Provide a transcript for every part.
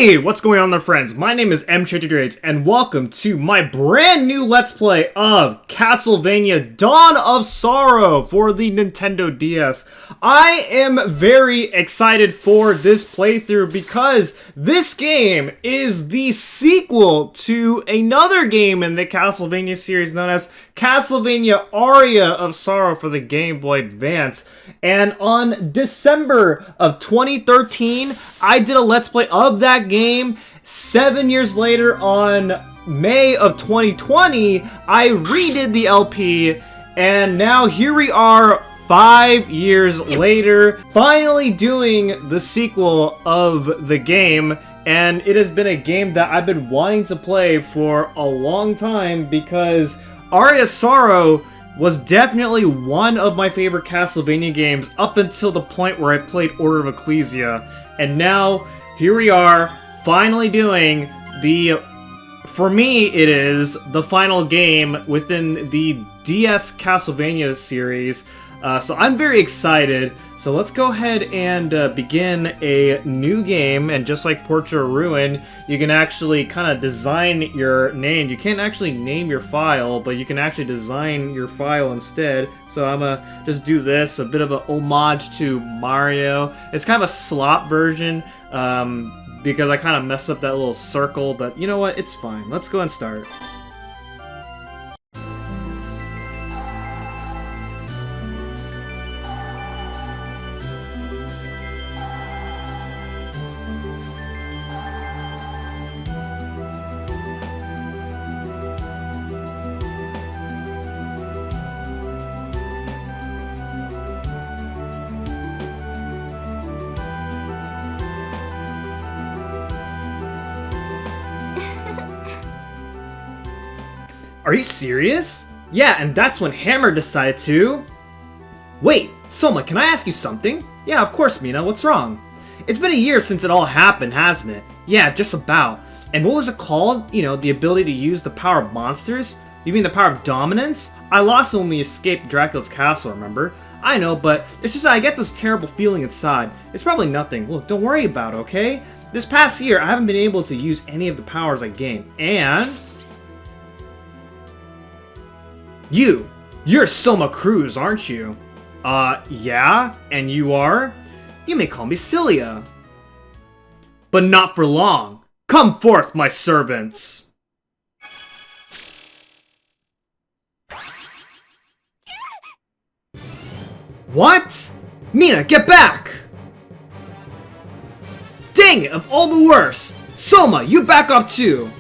Hey, what's going on there, friends? My name is M33, and welcome to my brand new Let's Play of Castlevania Dawn of Sorrow for the Nintendo DS. I am very excited for this playthrough because this game is the sequel to another game in the Castlevania series known as Castlevania Aria of Sorrow for the Game Boy Advance. And on December of 2013, I did a Let's Play of that game. 7 years later, on May of 2020, I redid the LP, and now here we are 5 years later, finally doing the sequel of the game. And it has been a game that I've been wanting to play for a long time because Aria of Sorrow was definitely one of my favorite Castlevania games up until the point where I played Order of Ecclesia. And now, here we are, finally doing the, for me it is, the final game within the DS Castlevania series. So I'm very excited. So let's go ahead and begin a new game. And just like Portrait of Ruin, you can actually kind of design your name. You can't actually name your file, but you can actually design your file instead. So I'm gonna just do this, a bit of a homage to Mario. It's kind of a slop version because I kind of messed up that little circle, but you know what? It's fine. Let's go and start. Are you serious? Yeah, and that's when Hammer decided to... Wait, Soma, can I ask you something? Yeah, of course, Mina, what's wrong? It's been a year since it all happened, hasn't it? Yeah, just about. And what was it called? You know, the ability to use the power of monsters? You mean the power of dominance? I lost it when we escaped Dracula's castle, remember? I know, but it's just that I get this terrible feeling inside. It's probably nothing. Look, don't worry about it, okay? This past year, I haven't been able to use any of the powers I gained, and... You're Soma Cruz, aren't you? Yeah, and you are? You may call me Cilia. But not for long. Come forth, my servants! What? Mina, get back! Dang it, of all the worst! Soma, you back up too!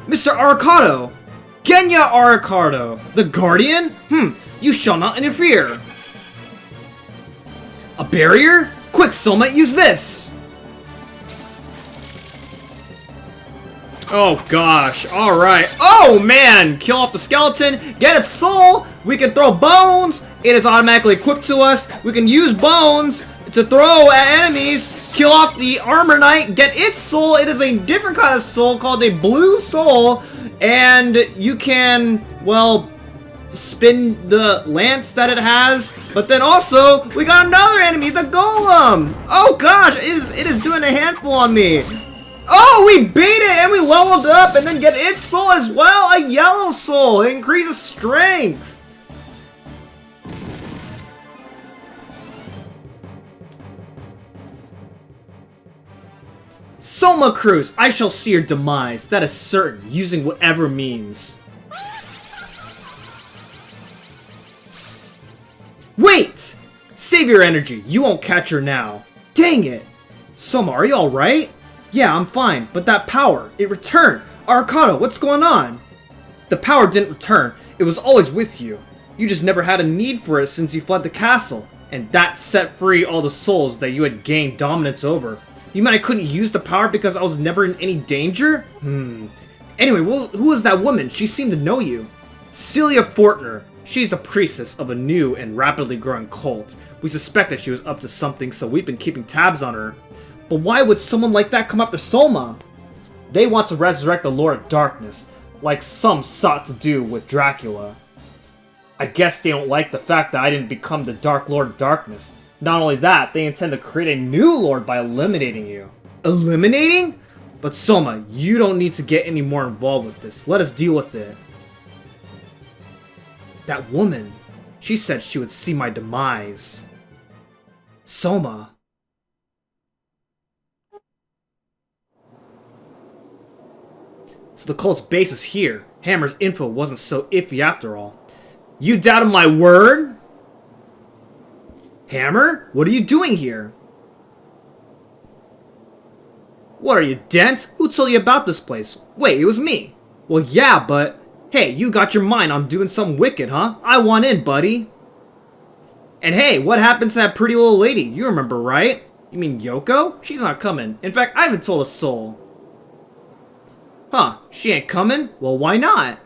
Mr. Arcado! Genya Arcado, the Guardian? You shall not interfere. A barrier? Quick, Soma, use this! Oh gosh, alright. Oh man! Kill off the skeleton, get its soul! We can throw bones! It is automatically equipped to us. We can use bones to throw at enemies. Kill off the Armor Knight, get its soul. It is a different kind of soul called a blue soul. And you can, well, spin the lance that it has. But then also, we got another enemy, the Golem. Oh gosh, it is doing a handful on me. Oh, we beat it and we leveled up and then get its soul as well. A yellow soul. It increases strength. Soma Cruz, I shall see your demise, that is certain, using whatever means. Wait! Save your energy, you won't catch her now. Dang it! Soma, are you alright? Yeah, I'm fine, but that power, it returned. Arcado, what's going on? The power didn't return, it was always with you. You just never had a need for it since you fled the castle. And that set free all the souls that you had gained dominance over. You mean I couldn't use the power because I was never in any danger? Anyway, who was that woman? She seemed to know you. Cilia Fortner. She's the priestess of a new and rapidly growing cult. We suspect that she was up to something, so we've been keeping tabs on her. But why would someone like that come after Soma? They want to resurrect the Lord of Darkness, like some sought to do with Dracula. I guess they don't like the fact that I didn't become the Dark Lord of Darkness. Not only that, they intend to create a new lord by eliminating you. Eliminating? But Soma, you don't need to get any more involved with this. Let us deal with it. That woman, she said she would see my demise. Soma. So the cult's base is here. Hammer's info wasn't so iffy after all. You doubted my word? Hammer? What are you doing here? What are you, Dent? Who told you about this place? Wait, it was me. Well, yeah, but... Hey, you got your mind on doing something wicked, huh? I want in, buddy. And hey, what happened to that pretty little lady? You remember, right? You mean Yoko? She's not coming. In fact, I haven't told a soul. Huh, she ain't coming? Well, why not?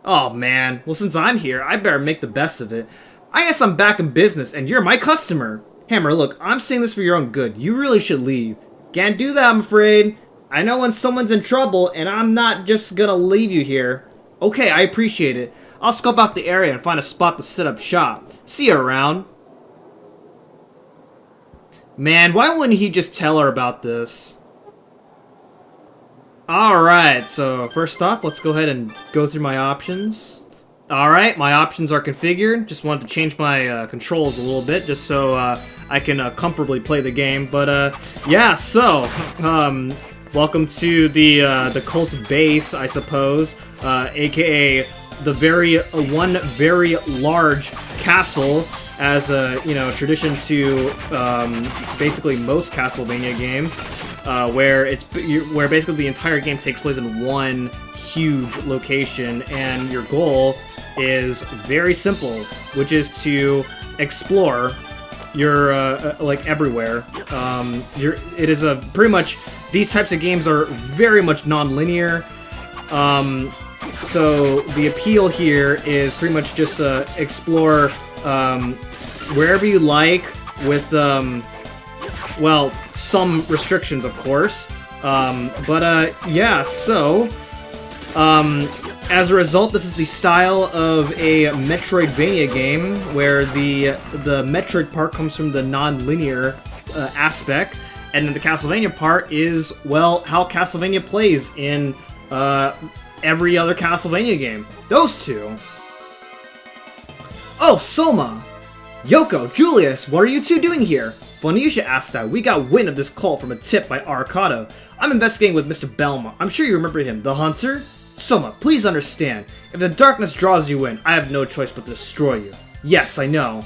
Oh, man. Well, since I'm here, I better make the best of it. I guess I'm back in business, and you're my customer. Hammer, look, I'm saying this for your own good. You really should leave. Can't do that, I'm afraid. I know when someone's in trouble, and I'm not just gonna leave you here. Okay, I appreciate it. I'll scope out the area and find a spot to set up shop. See you around. Man, why wouldn't he just tell her about this? Alright, so first off, let's go ahead and go through my options. Alright, my options are configured. Just wanted to change my controls a little bit, just so I can comfortably play the game. But yeah, so welcome to the cult's base, I suppose, aka the one very large castle, as a tradition to basically most Castlevania games, where basically the entire game takes place in one huge location, and your goal is very simple, which is to explore your like everywhere. It is pretty much, these types of games are very much non-linear. So the appeal here is pretty much just explore wherever you like, with well, some restrictions, of course. Yeah, so as a result, this is the style of a Metroidvania game, where the Metroid part comes from the non-linear aspect, and then the Castlevania part is, well, how Castlevania plays in every other Castlevania game. Those two. Oh, Soma! Yoko, Julius, what are you two doing here? Funny you should ask that. We got wind of this cult from a tip by Arcado. I'm investigating with Mr. Belmont. I'm sure you remember him, the hunter? Soma, please understand. If the darkness draws you in, I have no choice but to destroy you. Yes, I know.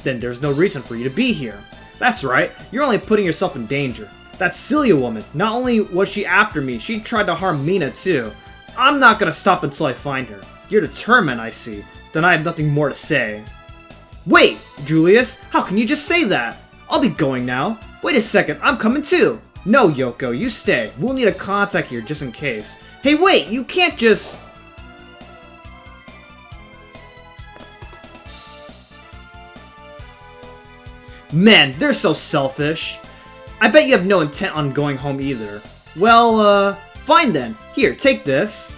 Then there's no reason for you to be here. That's right, you're only putting yourself in danger. That Celia woman, not only was she after me, she tried to harm Mina too. I'm not gonna stop until I find her. You're determined, I see. Then I have nothing more to say. Wait, Julius, how can you just say that? I'll be going now. Wait a second, I'm coming too. No, Yoko, you stay. We'll need a contact here just in case. Hey, wait, you can't just... Man, they're so selfish. I bet you have no intent on going home either. Well, fine then. Here, take this.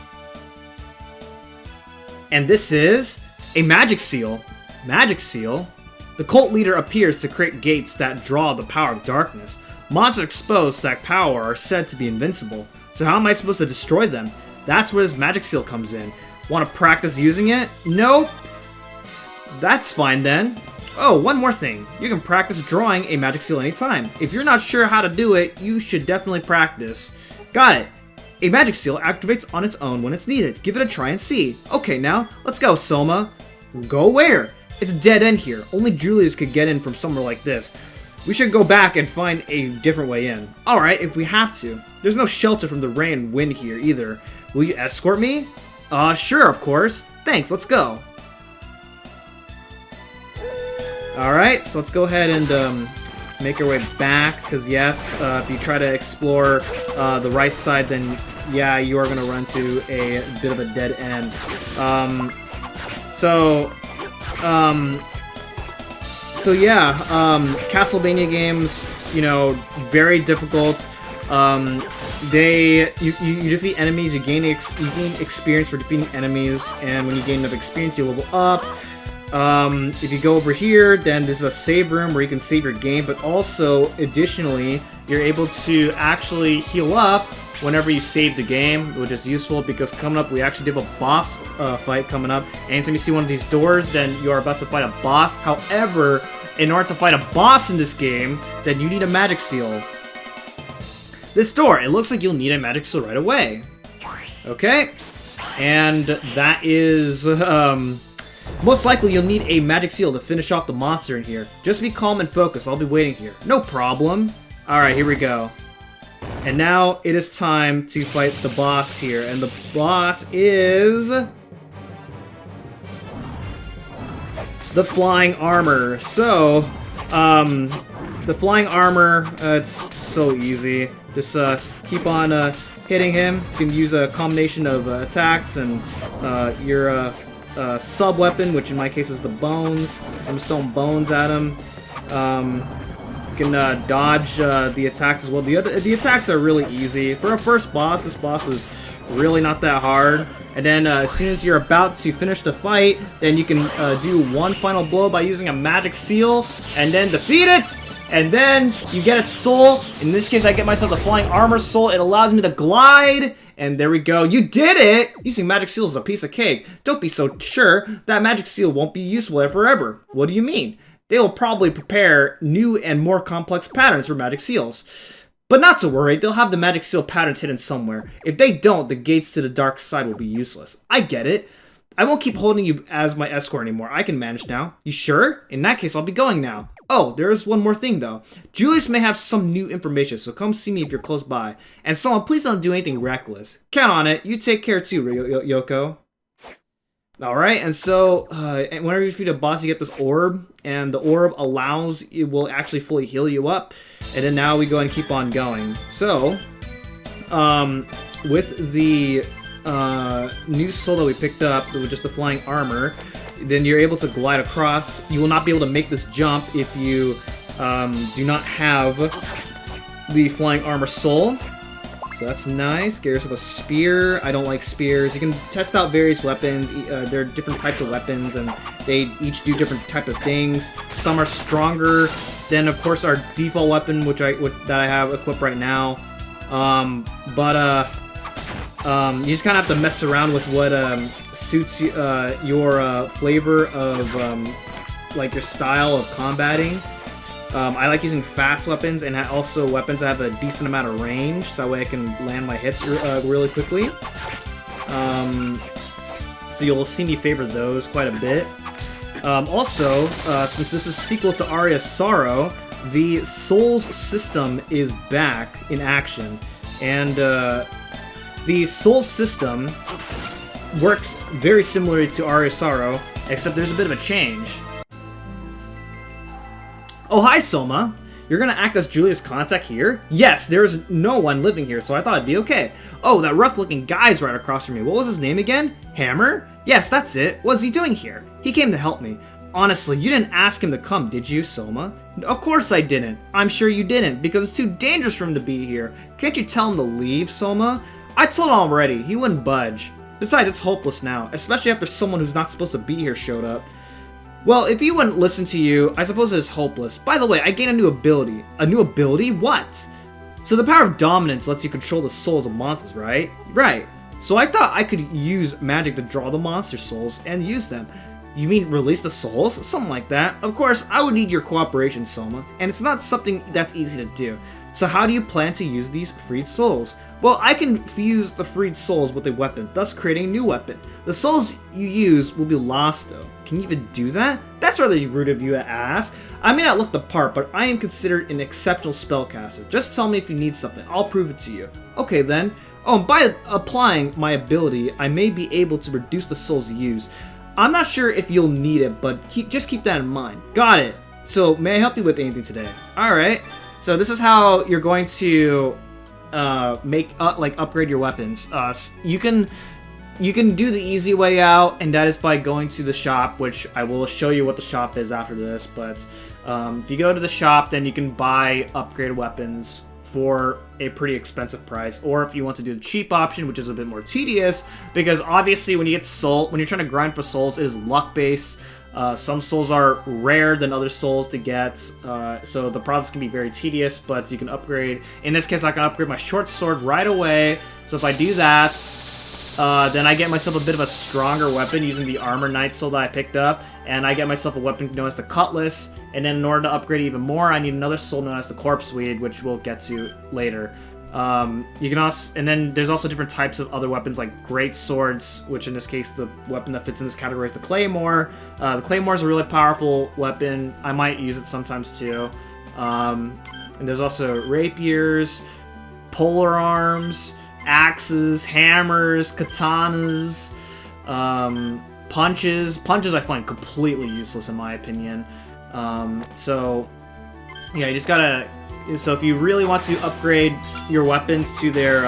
And this is a magic seal. Magic seal? The cult leader appears to create gates that draw the power of darkness. Monsters exposed to that power are said to be invincible. So how am I supposed to destroy them? That's where this magic seal comes in. Want to practice using it? Nope. That's fine then. Oh, one more thing. You can practice drawing a magic seal anytime. If you're not sure how to do it, you should definitely practice. Got it. A magic seal activates on its own when it's needed. Give it a try and see. Okay, now, let's go, Soma. Go where? It's a dead end here. Only Julius could get in from somewhere like this. We should go back and find a different way in. Alright, if we have to. There's no shelter from the rain and wind here either. Will you escort me? Sure, of course. Thanks, let's go. Alright, so let's go ahead and make our way back, because yes, if you try to explore the right side, then yeah, you are going to run to a bit of a dead end. So yeah, Castlevania games, very difficult. You defeat enemies, you gain experience for defeating enemies, and when you gain enough experience, you level up. If you go over here, then this is a save room where you can save your game, but also, additionally, you're able to actually heal up whenever you save the game, which is useful because coming up, we actually have a boss fight coming up. Anytime you see one of these doors, then you are about to fight a boss. However, in order to fight a boss in this game, then you need a magic seal. This door, it looks like you'll need a magic seal right away. Okay, and that is, most likely you'll need a magic seal to finish off the monster in here. Just be calm and focused, I'll be waiting here. No problem. Alright, here we go. And now it is time to fight the boss here, and the boss is the flying armor. So, the flying armor, it's so easy. Just keep on hitting him. You can use a combination of attacks and your sub-weapon, which in my case is the bones. So I'm just throwing bones at him. You can dodge the attacks as well. The attacks are really easy. For a first boss, this boss is really not that hard. And then as soon as you're about to finish the fight, then you can do one final blow by using a magic seal, and then defeat it! And then you get its soul. In this case, I get myself the flying armor soul. It allows me to glide. And there we go. You did it! Using magic seal is a piece of cake. Don't be so sure. That magic seal won't be useful forever. What do you mean? They will probably prepare new and more complex patterns for magic seals. But not to worry, they'll have the magic seal patterns hidden somewhere. If they don't, the gates to the dark side will be useless. I get it. I won't keep holding you as my escort anymore. I can manage now. You sure? In that case, I'll be going now. Oh, there is one more thing, though. Julius may have some new information, so come see me if you're close by. And Soma, please don't do anything reckless. Count on it. You take care, too, Yoko. Alright, and so, whenever you defeat a boss, you get this orb. And the orb it will actually fully heal you up. And then now we go and keep on going. So, with the new soul that we picked up, with just the flying armor, then you're able to glide across. You will not be able to make this jump if you do not have the flying armor soul. So that's nice. Get yourself a spear. I don't like spears. You can test out various weapons. There are different types of weapons, and they each do different types of things. Some are stronger than, of course, our default weapon, that I have equipped right now. You just kind of have to mess around with what suits your flavor of like your style of combating. I like using fast weapons and also weapons that have a decent amount of range, so that way I can land my hits really quickly. So you'll see me favor those quite a bit. Also, since this is a sequel to Aria of Sorrow, the Souls system is back in action, and the Souls system works very similarly to Aria of Sorrow, except there's a bit of a change. Oh, hi, Soma. You're gonna act as Julia's contact here? Yes, there's no one living here, so I thought it'd be okay. Oh, that rough-looking guy's right across from me. What was his name again? Hammer? Yes, that's it. What's he doing here? He came to help me. Honestly, you didn't ask him to come, did you, Soma? Of course I didn't. I'm sure you didn't, because it's too dangerous for him to be here. Can't you tell him to leave, Soma? I told him already. He wouldn't budge. Besides, it's hopeless now, especially after someone who's not supposed to be here showed up. Well, if he wouldn't listen to you, I suppose it is hopeless. By the way, I gained a new ability. A new ability? What? So the power of dominance lets you control the souls of monsters, right? Right. So I thought I could use magic to draw the monster souls and use them. You mean release the souls? Something like that. Of course, I would need your cooperation, Soma, and it's not something that's easy to do. So how do you plan to use these freed souls? Well, I can fuse the freed souls with a weapon, thus creating a new weapon. The souls you use will be lost, though. Can you even do that? That's rather rude of you to ask. I may not look the part, but I am considered an exceptional spellcaster. Just tell me if you need something. I'll prove it to you. Okay, then. Oh, and by applying my ability, I may be able to reduce the souls used. I'm not sure if you'll need it, but just keep that in mind. Got it. So, may I help you with anything today? Alright. So this is how you're going to upgrade your weapons. You can do the easy way out, and that is by going to the shop, which I will show you what the shop is after this. But if you go to the shop, then you can buy upgraded weapons for a pretty expensive price. Or if you want to do the cheap option, which is a bit more tedious, because obviously when you get when you're trying to grind for souls, it is luck based. Some souls are rare than other souls to get, so the process can be very tedious, but you can upgrade. In this case, I can upgrade my short sword right away, so if I do that, then I get myself a bit of a stronger weapon using the Armor Knight soul that I picked up, and I get myself a weapon known as the Cutlass, and then in order to upgrade even more, I need another soul known as the Corpse Weed, which we'll get to later. You can also, and then there's also different types of other weapons like great swords, which in this case the weapon that fits in this category is the Claymore. The Claymore is a really powerful weapon. I might use it sometimes too. And there's also rapiers, polar arms, axes, hammers, katanas, punches. Punches I find completely useless in my opinion. So yeah, you just gotta. So if you really want to upgrade your weapons to their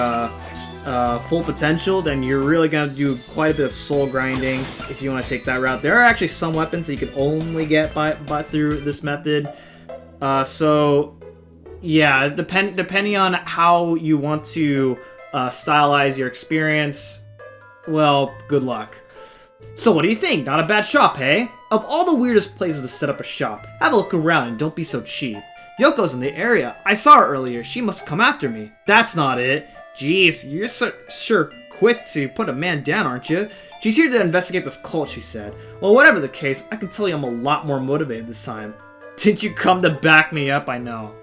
full potential, then you're really going to do quite a bit of soul grinding if you want to take that route. There are actually some weapons that you can only get by through this method. So yeah, depending on how you want to stylize your experience, well, good luck. So what do you think? Not a bad shop, hey? Of all the weirdest places to set up a shop, have a look around and don't be so cheap. Yoko's in the area. I saw her earlier. She must come after me. That's not it. Jeez, you're sure quick to put a man down, aren't you? She's here to investigate this cult, she said. Well, whatever the case, I can tell you I'm a lot more motivated this time. Didn't you come to back me up? I know.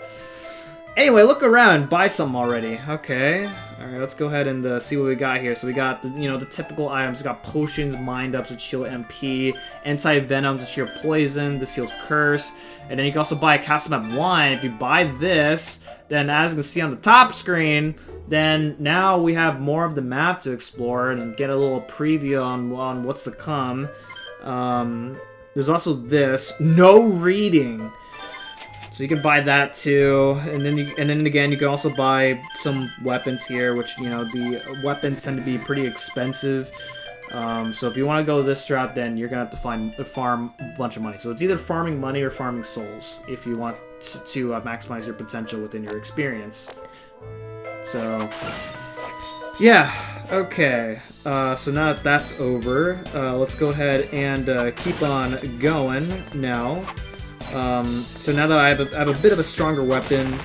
Anyway, look around. Buy something already. Okay. Alright, let's go ahead and see what we got here. So we got, the typical items. We got potions, mind-ups, which heal MP, anti-venoms, which heal poison, this heals curse. And then you can also buy a castle map wine. If you buy this, then as you can see on the top screen, then now we have more of the map to explore and get a little preview on what's to come. There's also this, no reading. So you can buy that too, and then again you can also buy some weapons here, which the weapons tend to be pretty expensive. So if you want to go this route, then you're gonna have to farm a bunch of money. So it's either farming money or farming souls if you want to maximize your potential within your experience. So yeah, okay. So now that that's over, let's go ahead and keep on going now. So now that I have a bit of a stronger weapon,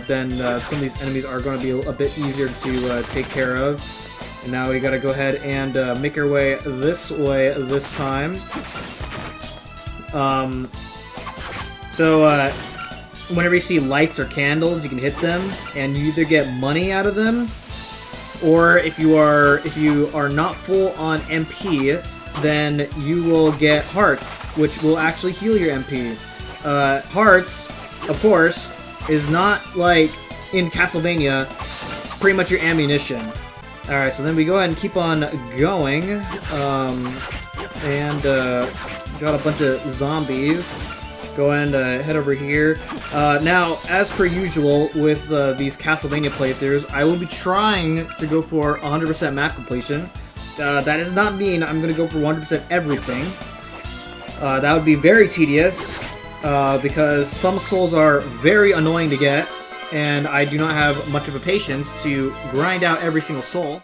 then some of these enemies are going to be a bit easier to take care of. And now we got to go ahead and make our way this time. So whenever you see lights or candles, you can hit them, and you either get money out of them, or if you are not full on MP, then you will get hearts, which will actually heal your MP. Hearts, of course, is not like in Castlevania, pretty much your ammunition. Alright, so then we go ahead and keep on going, and got a bunch of zombies. Go ahead and head over here. Now, as per usual with these Castlevania playthroughs, I will be trying to go for 100% map completion. That does not mean I'm going to go for 100% everything. That would be very tedious, because some souls are very annoying to get, and I do not have much of a patience to grind out every single soul.